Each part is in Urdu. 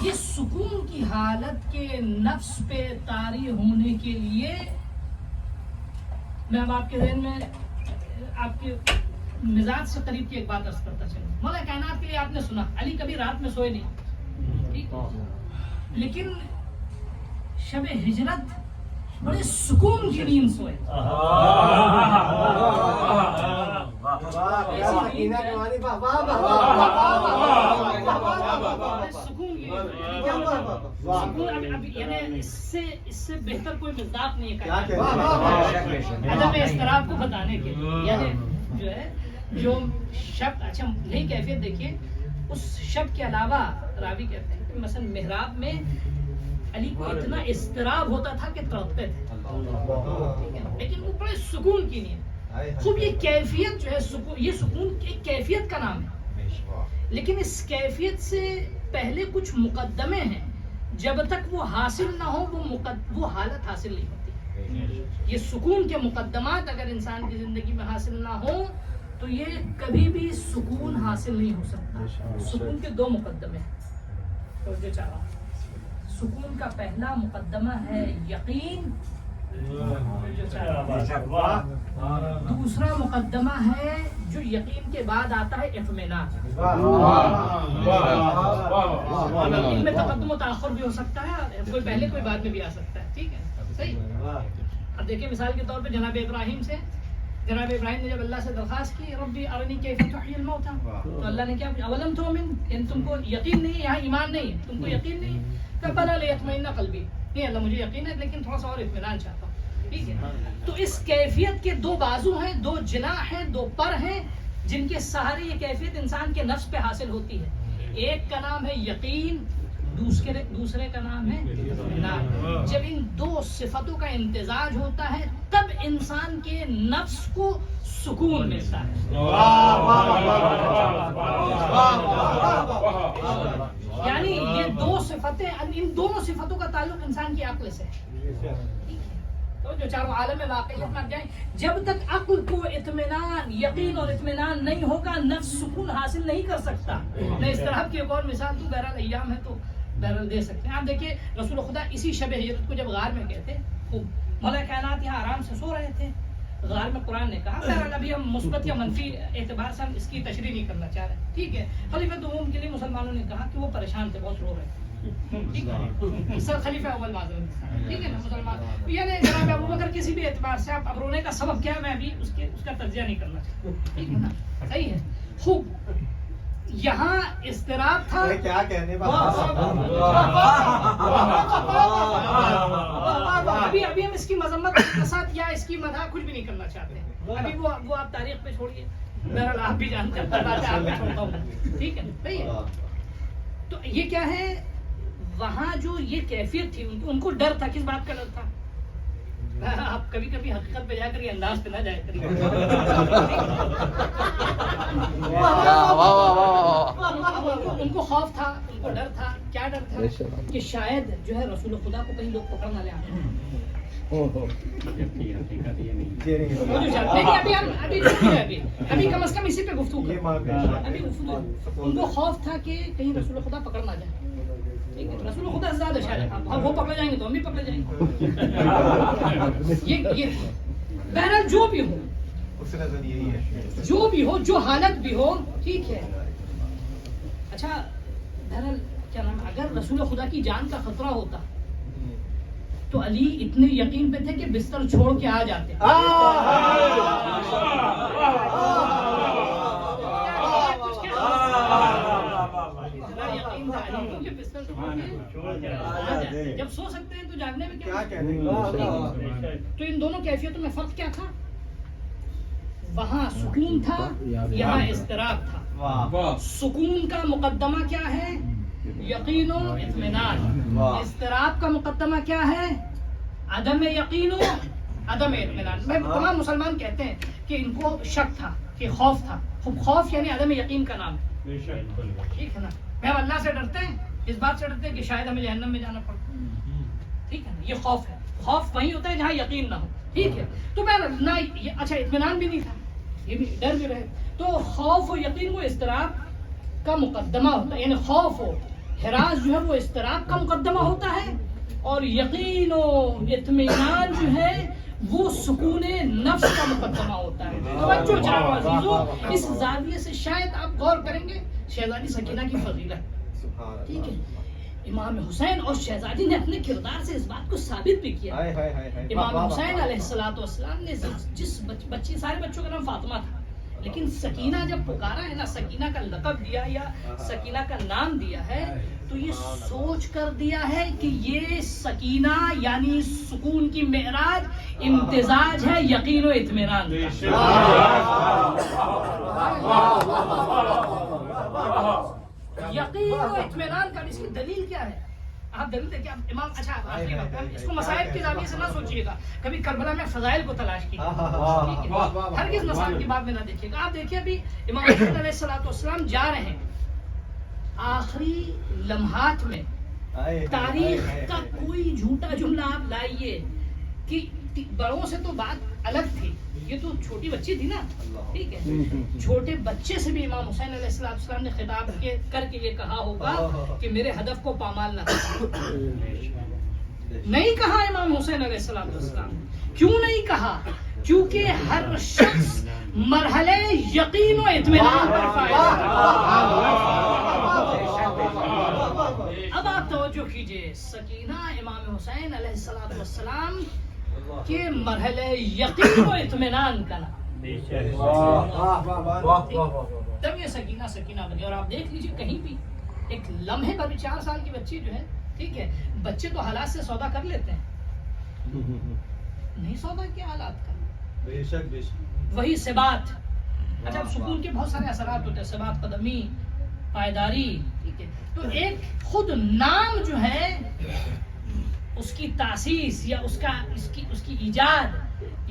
یہ سکون کی حالت کے نفس پہ طاری ہونے کے لیے میں اب آپ کے ذہن میں آپ کے مزاج سے قریب کی ایک بات عرض کرتا چلوں. مولا کائنات کے لیے آپ نے سنا علی کبھی رات میں سوئے نہیں, ٹھیک, لیکن شب ہجرت بڑے سکون کی نیند سوئے. اس سے بہتر کوئی مصداق نہیں ہے عدم اضطراب کو بتانے کے لیے. یعنی جو ہے جو شب, اچھا نہیں کیفیت دیکھیے, اس شب کے علاوہ راوی کہتے ہیں کہ مثلا محراب میں علی کو اتنا اضطراب ہوتا تھا کہ تڑپتے تھے, لیکن وہ بڑے سکون کی نیند. خوب یہ کیفیت جو ہے سکون, یہ سکون ایک کیفیت کا نام ہے, لیکن اس کیفیت سے پہلے کچھ مقدمے ہیں, جب تک وہ حاصل نہ ہو وہ حالت حاصل نہیں ہوتی. یہ سکون کے مقدمات اگر انسان کی زندگی میں حاصل نہ ہو تو یہ کبھی بھی سکون حاصل نہیں ہو سکتا. سکون کے دو مقدمے ہیں, توجہ چاہ رہا ہوں. سکون کا پہلا مقدمہ ہے یقین, دوسرا مقدمہ ہے جو یقین کے بعد آتا ہے اطمینان. ان میں تقدم و تاخر بھی ہو سکتا ہے, کوئی پہلے کوئی بعد میں بھی آ سکتا ہے, ٹھیک ہے, صحیح. اب دیکھیں مثال کے طور پہ جناب ابراہیم نے جب اللہ سے درخواست کی ربی ارنی کیف تحیی الموتى, تو اللہ نے کیا, اولم تؤمن, یعنی تم کو یقین نہیں, یہاں ایمان نہیں ہے, تم کو یقین نہیں, کہ بلا لیطمئن قلبی, نہیں اللہ مجھے یقین ہے لیکن تھوڑا سا اور اطمینان چاہتا ہوں, ٹھیک ہے. تو اس کیفیت کے دو بازو ہیں, دو جناح ہیں, دو پر ہیں, جن کے سہارے یہ کیفیت انسان کے نفس پہ حاصل ہوتی ہے. ایک کا نام ہے یقین, دوسرے کا نام ہے اطمینان. جب ان دو صفتوں کا امتزاج ہوتا ہے تب انسان کے نفس کو سکون ملتا ہے. یعنی یہ دو صفتیں, ان دونوں صفتوں کا تعلق انسان کی عقل سے ہے. تو جو چاروں عالم واقعیت میں جائیں, جب تک عقل کو اطمینان, یقین اور اطمینان نہیں ہوگا نفس سکون حاصل نہیں کر سکتا. میں اس طرح کی ایک اور مثال دوں, بہرحال ایام ہے تو بہرحال دے سکتے ہیں. آپ دیکھیے رسول خدا اسی شب ہجرت کو جب غار میں گئے تھے, خوب مولا کائنات یہاں آرام سے سو رہے تھے, غار میں قرآن نے کہا, بہرحال ابھی ہم مثبت یا منفی اعتبار سے ہم اس کی تشریح نہیں کرنا چاہ رہے, ٹھیک ہے. خلیفہ دوم کے لیے مسلمانوں نے کہا کہ وہ پریشان تھے, بہت رو رہے تھے, ٹھیک ہے, سر خلیفہ اول معذرت, ٹھیک ہے نا, مسلمان. یعنی جناب ابوبکر کسی بھی اعتبار سے آپ اب رونے کا سبب کیا ہے میں ابھی اس کا تجزیہ نہیں کرنا چاہتا, ٹھیک ہے نا, صحیح ہے. خوب یہاں اضطراب تھا, کیا کہنے ابھی ہم اس کی مذمت کے ساتھ یا اس کی مدح کچھ بھی نہیں کرنا چاہتے. ابھی وہ آپ تاریخ پہ چھوڑیے, بہرحال آپ بھی جانتے ہیں, بات ہے آپ بھی چھوڑتا ہوں, ٹھیک ہے, صحیح ہے. تو یہ کیا ہے, وہاں جو یہ کیفیت تھی ان کو ڈر تھا. کس بات کا ڈر تھا؟ آپ کبھی کبھی حقیقت پہ جا کر یہ انداز پہ نہ جائے کریے. ان کو خوف تھا, ان کو ڈر تھا. کیا ڈر تھا؟ کہ شاید جو ہے رسول خدا کو کہیں لوگ پکڑ نہ لے آئیں. ابھی کم از کم اسی پہ گفتگو کریں. ابھی ان کو خوف تھا کہ کہیں رسول خدا پکڑ نہ جائے. رسول خدا زیادہ شاید ہم وہ پکڑ جائیں گے تو ہم بھی پکڑ جائیں گے. یہ بہرحال جو بھی ہو, جو حالت بھی ہو, ٹھیک ہے. اچھا بہرحال کیا نام, اگر رسول خدا کی جان کا خطرہ ہوتا تو علی اتنے یقین پہ تھے کہ بستر چھوڑ کے آ جاتے. جب سو سکتے ہیں تو جاگنے میں کیا کہنے. تو ان دونوں کیفیتوں میں فرق کیا تھا؟ وہاں سکون تھا, یہاں اضطراب تھا. سکون کا مقدمہ کیا ہے؟ یقین و اطمینان. اضطراب کا مقدمہ کیا ہے؟ عدم یقین و عدم اطمینان. میں تمام مسلمان کہتے ہیں کہ ان کو شک تھا, کہ خوف تھا. خوف یعنی عدم یقین کا نام ہے, ٹھیک ہے نا. میں اللہ سے ڈرتے ہیں, اس بات سے ڈرتے ہیں کہ شاید ہمیں جہنم میں جانا پڑتا, ٹھیک ہے نا. یہ خوف ہے. خوف وہیں ہوتا ہے جہاں یقین نہ ہو, ٹھیک ہے. تو میں نہ, اچھا اطمینان بھی نہیں تھا, یہ بھی ڈر بھی رہے. تو خوف و یقین وہ اضطراب کا مقدمہ ہوتا ہے. یعنی خوف ہو, ہراس جو ہے وہ اضطراب کا مقدمہ ہوتا ہے، اور یقین و اطمینان جو ہے وہ سکون نفس کا مقدمہ ہوتا ہے. توجہ جناب عزیزو، اس زاویے سے شاید آپ غور کریں گے شہزادی سکینہ کی فضیلت. ٹھیک ہے، امام حسین اور شہزادی نے اپنے کردار سے اس بات کو ثابت بھی کیا. امام حسین علیہ السلام نے جس بچی، سارے بچوں کا نام فاطمہ تھا، لیکن سکینہ جب پکارا ہے نا، سکینہ کا لقب دیا یا سکینہ کا نام دیا ہے، تو یہ سوچ کر دیا ہے کہ یہ سکینہ یعنی سکون کی معراج امتزاج ہے یقین و اطمینان کا. یقین و اطمینان کا. اس کی دلیل کیا ہے؟ آپ دلیل دیکھیں. امام، اچھا آخری بات، اس کو مسائل کے زاویے سے نہ سوچیے گا. کبھی کربلا میں فضائل کو تلاش کیجیے، ہرگز مسائل کی بات میں نہ دیکھیے گا. آپ دیکھیے ابھی امام حسین علیہ السلام جا رہے ہیں، آخری لمحات میں تاریخ کا کوئی جھوٹا جملہ آپ لائیے کہ بڑوں سے تو بات الگ تھی، یہ تو چھوٹی بچی تھی نا. ٹھیک ہے، چھوٹے بچے سے بھی امام حسین علیہ السلام نے خطاب کر کے یہ کہا ہوگا کہ میرے ہدف کو پامال نہ کرنا. نہیں کہا امام حسین علیہ السلام. کیوں نہیں کہا؟ کیونکہ ہر شخص مرحلے یقین و اطمینان پر فائز ہے. اب آپ توجہ کیجئے، سکینہ امام حسین علیہ السلام کے مرحلے یقین و اطمینان کا نام، تب یہ سکینہ بنی. اور آپ دیکھ لیجئے کہیں بھی ایک لمحے پر بھی 4 سال کی بچی جو ہے، ٹھیک ہے، بچے تو حالات سے سودا کر لیتے ہیں، نہیں سودا کیا حالات کا. بے شک وہی ثبات. اچھا، سکون کے بہت سارے اثرات ہوتے ہیں، ثبات، قدمی، پائیداری. ٹھیک ہے، تو ایک خود نام جو ہے اس کی تاسیس یا اس کی ایجاد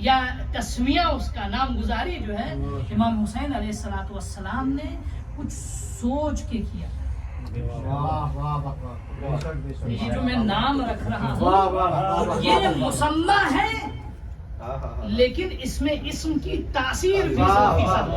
یا تسمیہ، اس کا نام گزاری جو ہے امام حسین علیہ السلام نے کچھ سوچ کے کیا. یہ جو میں نام رکھ رہا ہوں یہ مسمى ہے، لیکن اس میں اسم کی تاثیر بھی 100%.